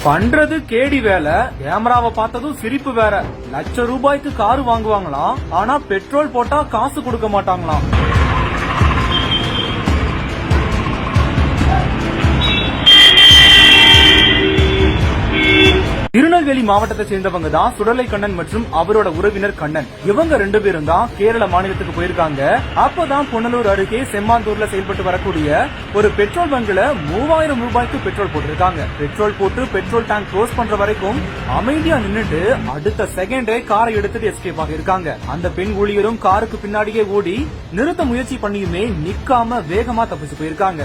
பண்றது கேடி வேலை, கேமராவை பார்த்ததும் சிரிப்பு வேற. ₹1,00,000 காரு வாங்குவாங்களாம், ஆனா பெட்ரோல் போட்டா காசு கொடுக்க மாட்டாங்களாம். திருநெல்வேலி மாவட்டத்தை சேர்ந்தவங்க தான் சுடலை கண்ணன் மற்றும் அவரோட உறவினர் கண்ணன். இவங்க 2 பேரும் தான் கேரள மாநிலத்துக்கு போயிருக்காங்க. அப்பதான் புனலூர் அருகே செம்மாந்தூர்ல செயல்பட்டு வரக்கூடிய ஒரு பெட்ரோல் பங்க்ல ₹3000 பெட்ரோல் போட்டிருக்காங்க. பெட்ரோல் போட்டு பெட்ரோல் டேங்க் க்ளோஸ் பண்ற வரைக்கும் அமைதியா நின்னுட்டு அடுத்த செகண்டே காரை எடுத்துட்டு எஸ்கேப் ஆகியிருக்காங்க. அந்த பெண் ஊழியரும் காருக்கு பின்னாடியே ஓடி நிறுத்த முயற்சி பண்ணியுமே நிக்காம வேகமா தப்பிச்சு போயிருக்காங்க.